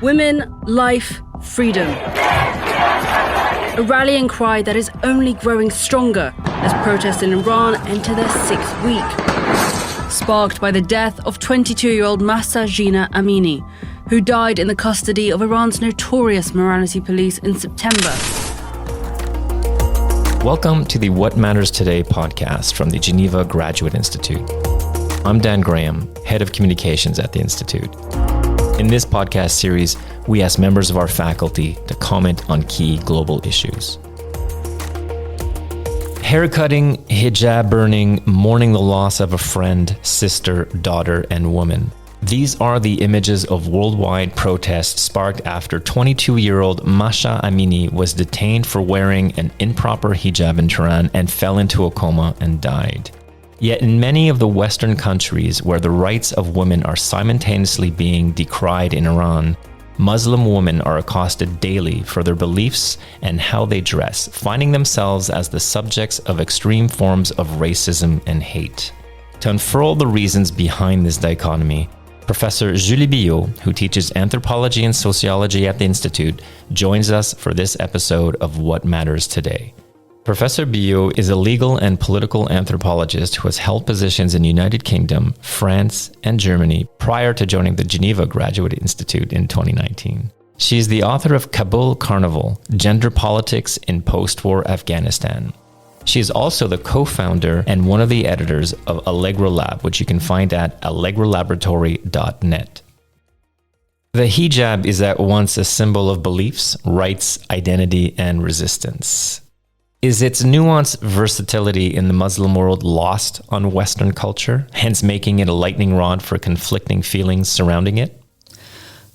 Women, life, freedom. A rallying cry that is only growing stronger as protests in Iran enter their 6th week. Sparked by the death of 22-year-old Mahsa Amini, who died in the custody of Iran's notorious morality police in September. Welcome to the What Matters Today podcast from the Geneva Graduate Institute. I'm Dan Graham, Head of Communications at the Institute. In this podcast series, we ask members of our faculty to comment on key global issues. Haircutting, hijab burning, mourning the loss of a friend, sister, daughter, and woman. These are the images of worldwide protests sparked after 22-year-old Mahsa Amini was detained for wearing an improper hijab in Tehran and fell into a coma and died. Yet in many of the Western countries where the rights of women are simultaneously being decried in Iran, Muslim women are accosted daily for their beliefs and how they dress, finding themselves as the subjects of extreme forms of racism and hate. To unfurl the reasons behind this dichotomy, Professor Julie Billaud, who teaches Anthropology and Sociology at the Institute, joins us for this episode of What Matters Today. Professor Billaud is a legal and political anthropologist who has held positions in the United Kingdom, France, and Germany prior to joining the Geneva Graduate Institute in 2019. She is the author of Kabul Carnival: Gender Politics in Post-War Afghanistan. She is also the co-founder and one of the editors of Allegro Lab, which you can find at allegrolaboratory.net. The hijab is at once a symbol of beliefs, rights, identity, and resistance. Is its nuanced versatility in the Muslim world lost on Western culture, hence making it a lightning rod for conflicting feelings surrounding it?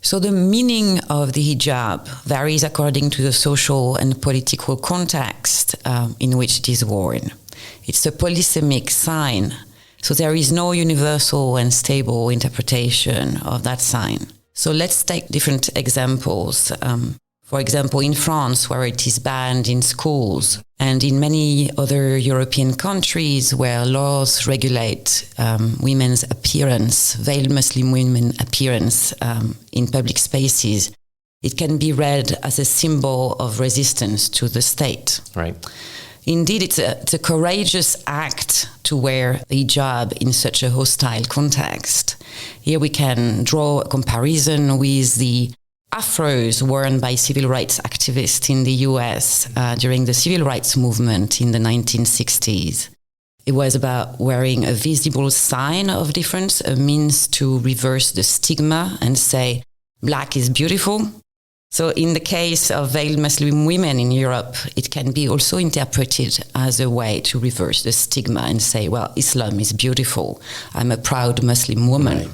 So the meaning of the hijab varies according to the social and political context in which it is worn. It's a polysemic sign, so there is no universal and stable interpretation of that sign. So let's take different examples. For example, in France, where it is banned in schools, and in many other European countries where laws regulate women's appearance, veiled Muslim women appearance in public spaces, it can be read as a symbol of resistance to the state. Right. Indeed, it's a courageous act to wear the hijab in such a hostile context. Here we can draw a comparison with the afros worn by civil rights activists in the US during the civil rights movement in the 1960s. It was about wearing a visible sign of difference, a means to reverse the stigma and say, black is beautiful. So in the case of veiled Muslim women in Europe, it can be also interpreted as a way to reverse the stigma and say, well, Islam is beautiful. I'm a proud Muslim woman. Right.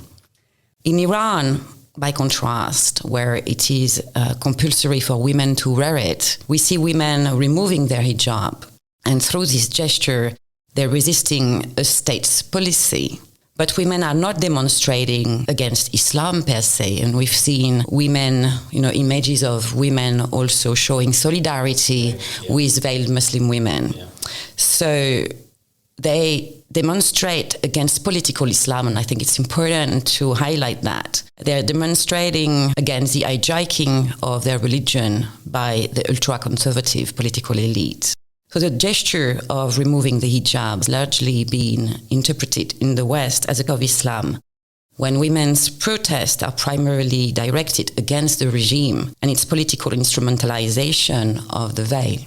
In Iran, by contrast, where it is compulsory for women to wear it, we see women removing their hijab. And through this gesture, they're resisting a state's policy. But women are not demonstrating against Islam per se. And we've seen women, images of women also showing solidarity with veiled Muslim women. Yeah. So they demonstrate against political Islam, and I think it's important to highlight that. They're demonstrating against the hijacking of their religion by the ultra-conservative political elite. So the gesture of removing the hijab has largely been interpreted in the West as a kind of Islam, when women's protests are primarily directed against the regime and its political instrumentalization of the veil.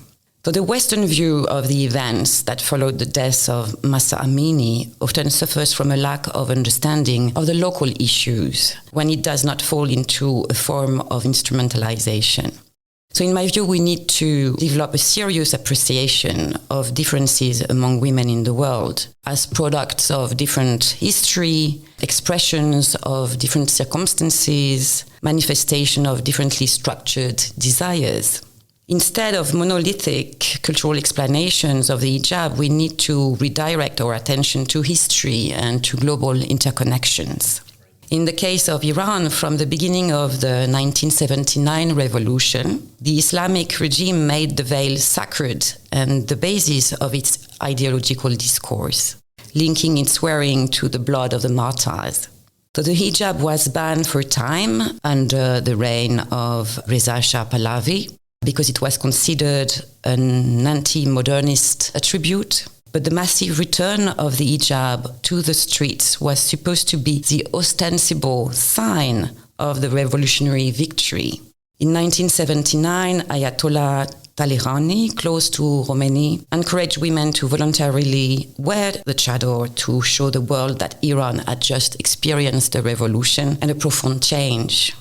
So the Western view of the events that followed the death of Mahsa Amini often suffers from a lack of understanding of the local issues when it does not fall into a form of instrumentalization. So in my view, we need to develop a serious appreciation of differences among women in the world as products of different history, expressions of different circumstances, manifestation of differently structured desires. Instead of monolithic cultural explanations of the hijab, we need to redirect our attention to history and to global interconnections. In the case of Iran, from the beginning of the 1979 revolution, the Islamic regime made the veil sacred and the basis of its ideological discourse, linking its wearing to the blood of the martyrs. So the hijab was banned for a time under the reign of Reza Shah Pahlavi because it was considered an anti-modernist attribute. But the massive return of the hijab to the streets was supposed to be the ostensible sign of the revolutionary victory. In 1979, Ayatollah Talleyrani, close to Khomeini, encouraged women to voluntarily wear the chador to show the world that Iran had just experienced a revolution and a profound change.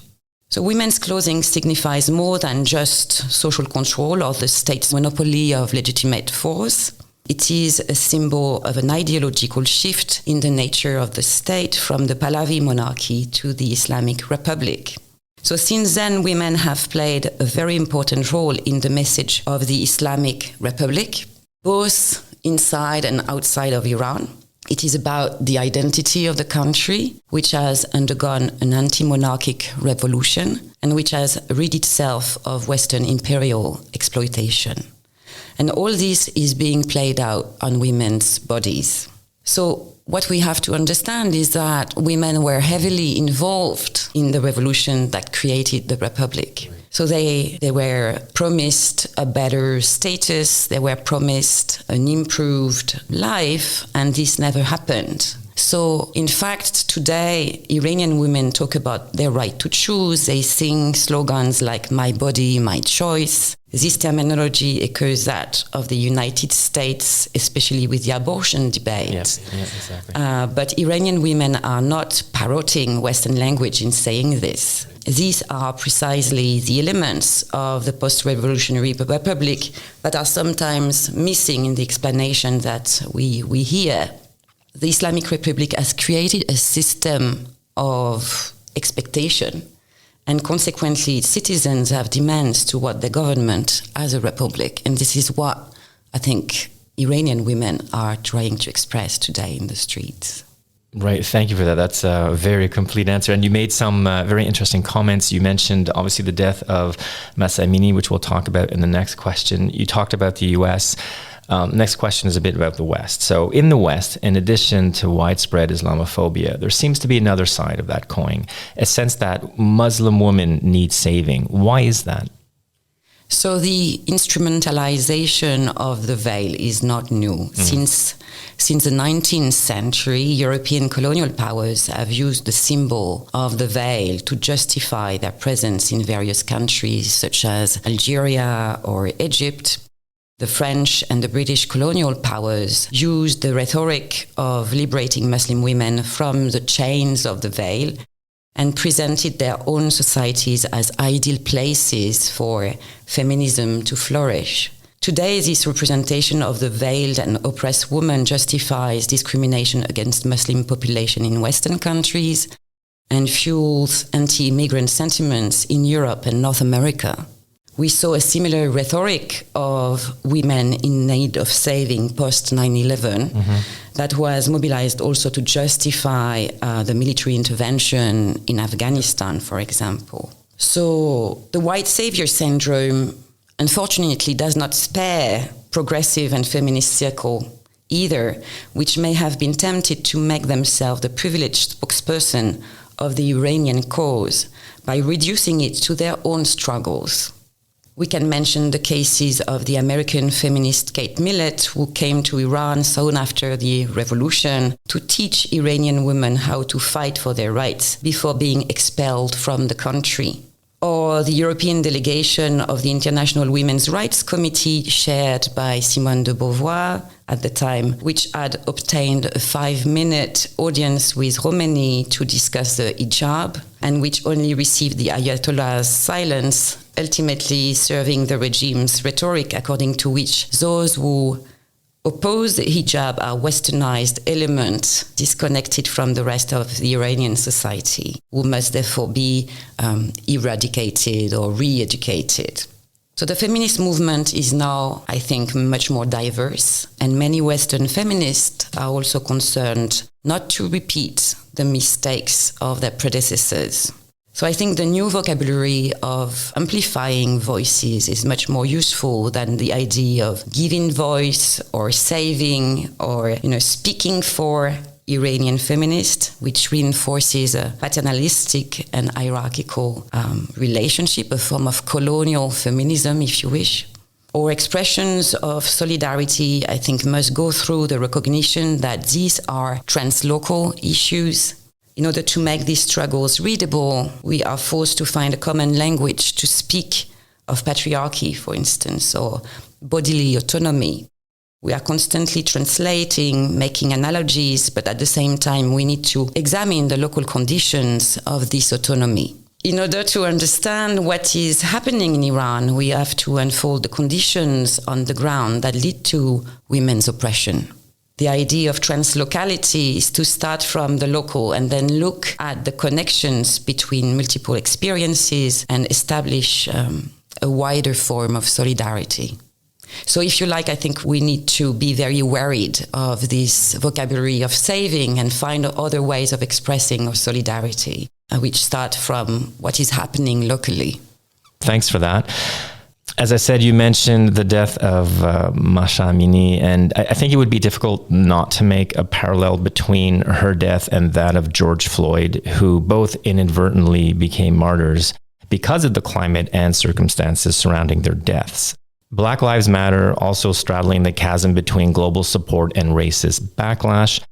So women's clothing signifies more than just social control or the state's monopoly of legitimate force. It is a symbol of an ideological shift in the nature of the state from the Pahlavi monarchy to the Islamic Republic. So since then, women have played a very important role in the message of the Islamic Republic, both inside and outside of Iran. It is about the identity of the country, which has undergone an anti-monarchic revolution and which has rid itself of Western imperial exploitation. And all this is being played out on women's bodies. So what we have to understand is that women were heavily involved in the revolution that created the Republic. So they were promised a better status, they were promised an improved life, and this never happened. So, in fact, today, Iranian women talk about their right to choose. They sing slogans like "my body, my choice." This terminology echoes that of the United States, especially with the abortion debate. Yeah, exactly. But Iranian women are not parroting Western language in saying this. These are precisely the elements of the post-revolutionary republic that are sometimes missing in the explanation that we hear. The Islamic Republic has created a system of expectation, and consequently citizens have demands toward the government as a republic. And this is what I think Iranian women are trying to express today in the streets. Right. Thank you for that. That's a very complete answer. And you made some very interesting comments. You mentioned, obviously, the death of Mahsa Amini, which we'll talk about in the next question. You talked about the U.S. Next question is a bit about the West. So in the West, in addition to widespread Islamophobia, there seems to be another side of that coin, a sense that Muslim women need saving. Why is that? So the instrumentalization of the veil is not new. Since the 19th century, European colonial powers have used the symbol of the veil to justify their presence in various countries such as Algeria or Egypt. The French and the British colonial powers used the rhetoric of liberating Muslim women from the chains of the veil and presented their own societies as ideal places for feminism to flourish. Today, this representation of the veiled and oppressed woman justifies discrimination against Muslim population in Western countries and fuels anti-immigrant sentiments in Europe and North America. We saw a similar rhetoric of women in need of saving post 9/11 that was mobilized also to justify the military intervention in Afghanistan, for example. So the white savior syndrome, unfortunately, does not spare progressive and feminist circles either, which may have been tempted to make themselves the privileged spokesperson of the Iranian cause by reducing it to their own struggles. We can mention the cases of the American feminist Kate Millett, who came to Iran soon after the revolution to teach Iranian women how to fight for their rights before being expelled from the country. Or the European delegation of the International Women's Rights Committee, chaired by Simone de Beauvoir at the time, which had obtained a 5-minute audience with Khomeini to discuss the hijab, and which only received the Ayatollah's silence, ultimately serving the regime's rhetoric according to which those who oppose the hijab are westernized elements disconnected from the rest of the Iranian society, who must therefore be eradicated or re-educated. So the feminist movement is now, I think, much more diverse, and many Western feminists are also concerned not to repeat the mistakes of their predecessors. So I think the new vocabulary of amplifying voices is much more useful than the idea of giving voice or saving or, speaking for Iranian feminist, which reinforces a paternalistic and hierarchical relationship, a form of colonial feminism, if you wish. Or expressions of solidarity, I think, must go through the recognition that these are translocal issues. In order to make these struggles readable, we are forced to find a common language to speak of patriarchy, for instance, or bodily autonomy. We are constantly translating, making analogies, but at the same time, we need to examine the local conditions of this autonomy. In order to understand what is happening in Iran, we have to unfold the conditions on the ground that lead to women's oppression. The idea of translocality is to start from the local and then look at the connections between multiple experiences and establish a wider form of solidarity. So if you like, I think we need to be very worried of this vocabulary of saving and find other ways of expressing our solidarity, which start from what is happening locally. Thanks for that. As I said, you mentioned the death of Mahsa Amini, and I think it would be difficult not to make a parallel between her death and that of George Floyd, who both inadvertently became martyrs because of the climate and circumstances surrounding their deaths. Black Lives Matter also straddling the chasm between global support and racist backlash.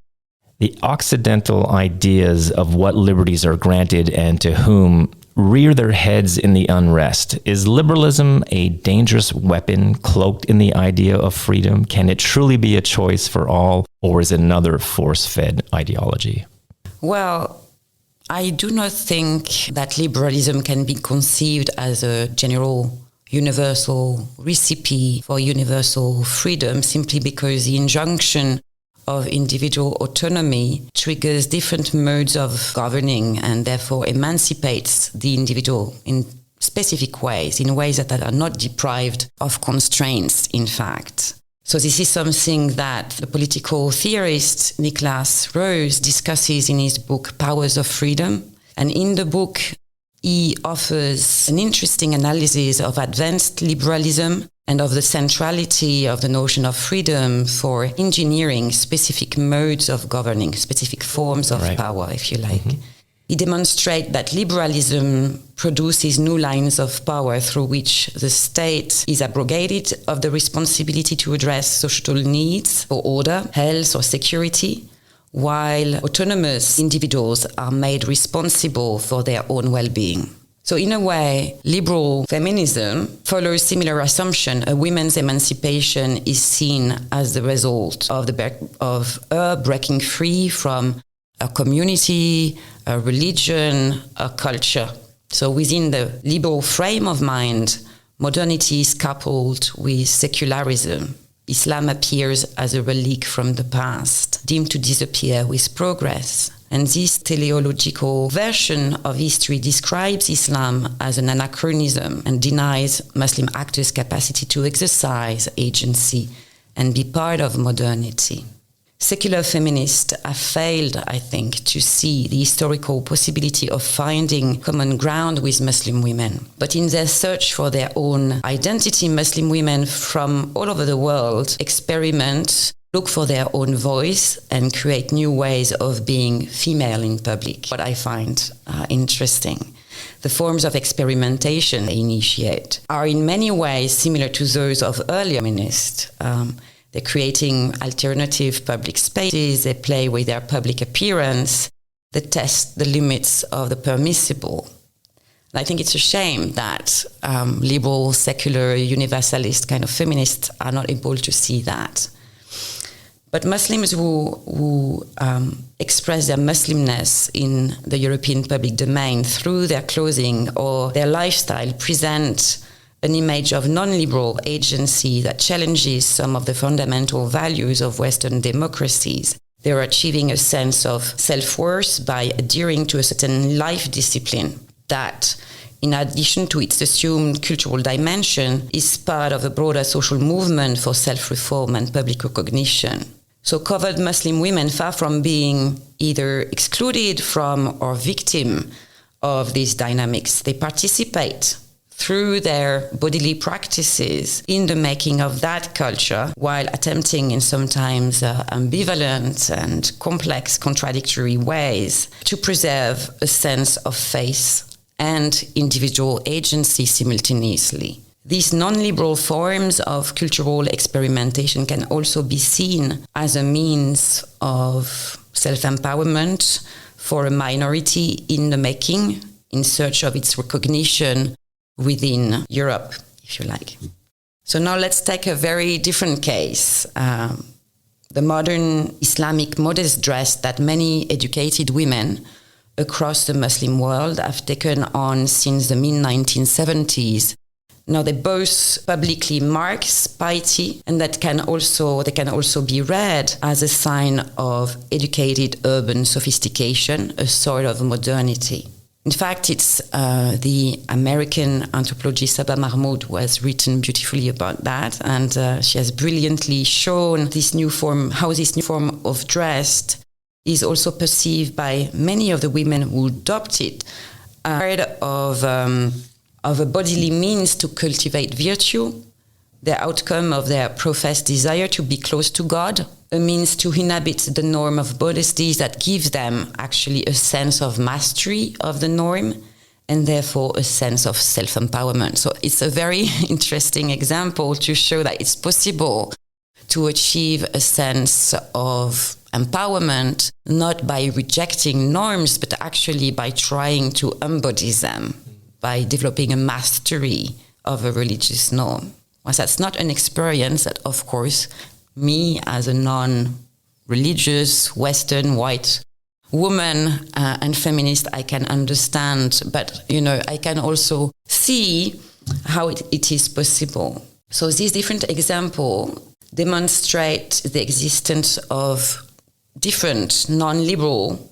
The Occidental ideas of what liberties are granted and to whom rear their heads in the unrest. Is liberalism a dangerous weapon cloaked in the idea of freedom? Can it truly be a choice for all, or is it another force-fed ideology? Well, I do not think that liberalism can be conceived as a general universal recipe for universal freedom, simply because the injunction of individual autonomy triggers different modes of governing and therefore emancipates the individual in specific ways, in ways that are not deprived of constraints, in fact. So this is something that the political theorist Nicholas Rose discusses in his book, Powers of Freedom. And in the book, he offers an interesting analysis of advanced liberalism and of the centrality of the notion of freedom for engineering specific modes of governing, specific forms of power, if you like. Mm-hmm. He demonstrates that liberalism produces new lines of power through which the state is abrogated of the responsibility to address social needs for order, health, or security, while autonomous individuals are made responsible for their own well-being. So in a way, liberal feminism follows similar assumption. A women's emancipation is seen as the result of her breaking free from a community, a religion, a culture. So within the liberal frame of mind, modernity is coupled with secularism. Islam appears as a relic from the past, deemed to disappear with progress. And this teleological version of history describes Islam as an anachronism and denies Muslim actors' capacity to exercise agency and be part of modernity. Secular feminists have failed, I think, to see the historical possibility of finding common ground with Muslim women. But in their search for their own identity, Muslim women from all over the world experiment, look for their own voice, and create new ways of being female in public. What I find interesting. The forms of experimentation they initiate are in many ways similar to those of earlier feminists. They're creating alternative public spaces, they play with their public appearance, they test the limits of the permissible. And I think it's a shame that liberal, secular, universalist kind of feminists are not able to see that. But Muslims who express their Muslimness in the European public domain through their clothing or their lifestyle present an image of non-liberal agency that challenges some of the fundamental values of Western democracies. They are achieving a sense of self-worth by adhering to a certain life discipline that, in addition to its assumed cultural dimension, is part of a broader social movement for self-reform and public recognition. So covered Muslim women, far from being either excluded from or victim of these dynamics, they participate through their bodily practices in the making of that culture, while attempting in sometimes ambivalent and complex contradictory ways to preserve a sense of faith and individual agency simultaneously. These non-liberal forms of cultural experimentation can also be seen as a means of self-empowerment for a minority in the making, in search of its recognition within Europe, if you like. So now let's take a very different case. The modern Islamic modest dress that many educated women across the Muslim world have taken on since the mid-1970s. Now they both publicly mark piety, and they can also be read as a sign of educated urban sophistication, a sort of modernity. In fact, it's the American anthropologist Sabah Mahmoud who has written beautifully about that, and she has brilliantly shown how this new form of dress is also perceived by many of the women who adopt it as of a bodily means to cultivate virtue, the outcome of their professed desire to be close to God, a means to inhabit the norm of modesty that gives them actually a sense of mastery of the norm and therefore a sense of self-empowerment. So it's a very interesting example to show that it's possible to achieve a sense of empowerment not by rejecting norms, but actually by trying to embody them, by developing a mastery of a religious norm. Well, that's not an experience that, of course, me as a non-religious, Western, white woman and feminist, I can understand, but, I can also see how it is possible. So these different examples demonstrate the existence of different non-liberal,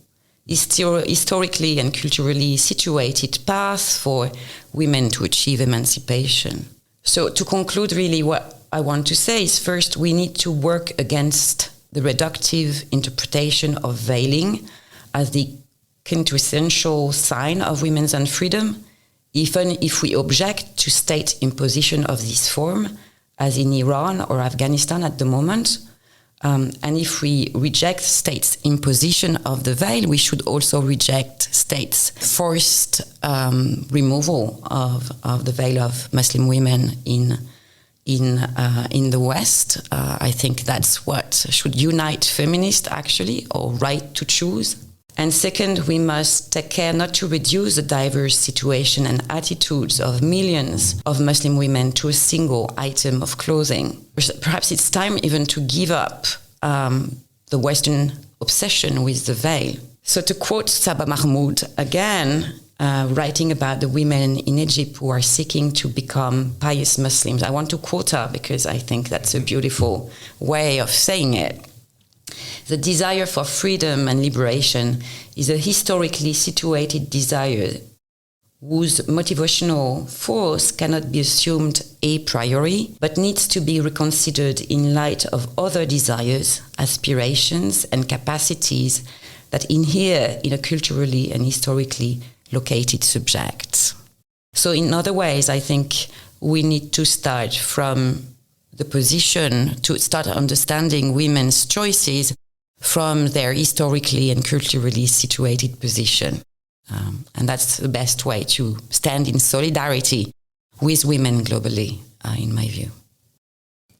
historically and culturally situated paths for women to achieve emancipation. So to conclude, really what I want to say is, first, we need to work against the reductive interpretation of veiling as the quintessential sign of women's unfreedom, even if we object to state imposition of this form, as in Iran or Afghanistan at the moment. And if we reject states' imposition of the veil, we should also reject states' forced removal of the veil of Muslim women in the West. I think that's what should unite feminists, actually, or right to choose. And second, we must take care not to reduce the diverse situation and attitudes of millions of Muslim women to a single item of clothing. Perhaps it's time even to give up the Western obsession with the veil. So to quote Sabah Mahmoud again, writing about the women in Egypt who are seeking to become pious Muslims, I want to quote her because I think that's a beautiful way of saying it. The desire for freedom and liberation is a historically situated desire whose motivational force cannot be assumed a priori, but needs to be reconsidered in light of other desires, aspirations, and capacities that inhere in a culturally and historically located subject. So in other ways, I think we need to start from the position to start understanding women's choices from their historically and culturally situated position. And that's the best way to stand in solidarity with women globally, in my view.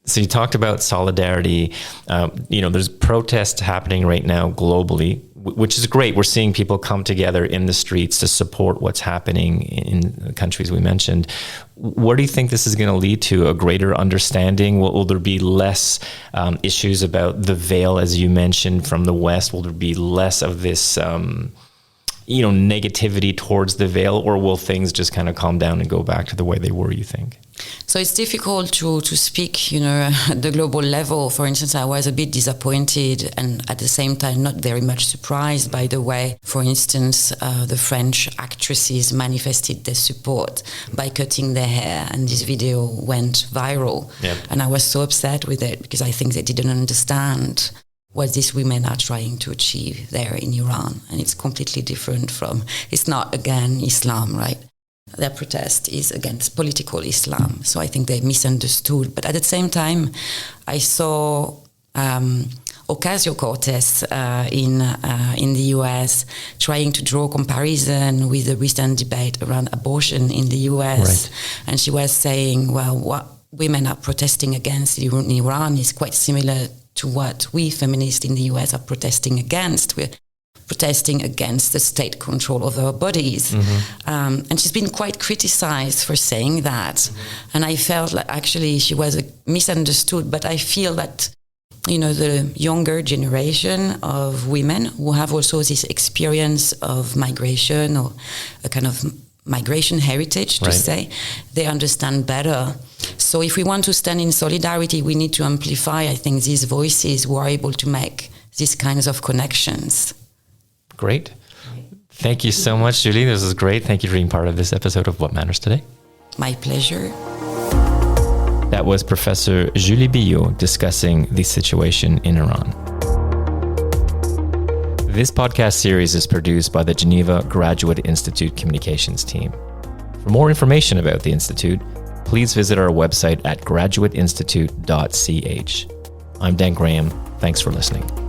So you talked about solidarity. There's protests happening right now globally, which is great. We're seeing people come together in the streets to support what's happening in the countries we mentioned. Where do you think this is going to lead to? A greater understanding? Will there be less issues about the veil, as you mentioned, from the West? Will there be less of this negativity towards the veil, or will things just kind of calm down and go back to the way they were, you think? So it's difficult to speak, at the global level. For instance, I was a bit disappointed and at the same time not very much surprised by the way, for instance, the French actresses manifested their support by cutting their hair, and this video went viral. Yep. And I was so upset with it because I think they didn't understand what these women are trying to achieve there in Iran. And it's completely different it's not, again, Islam, right? their protest is against political Islam. So I think they misunderstood. But at the same time, I saw Ocasio-Cortez in the US trying to draw comparison with the recent debate around abortion in the US. Right. And she was saying, well, what women are protesting against in Iran is quite similar to what we feminists in the US are protesting against. We're protesting against the state control of our bodies. And she's been quite criticized for saying that. And I felt like actually she was misunderstood, but I feel that, you know, the younger generation of women who have also this experience of migration or a kind of migration heritage, to say, they understand better. So if we want to stand in solidarity, we need to amplify, I think, these voices who are able to make these kinds of connections. Great. Thank you so much, Julie. This is great. Thank you for being part of this episode of What Matters Today. My pleasure. That was Professor Julie Billaud discussing the situation in Iran. This podcast series is produced by the Geneva Graduate Institute Communications team. For more information about the Institute, please visit our website at graduateinstitute.ch. I'm Dan Graham. Thanks for listening.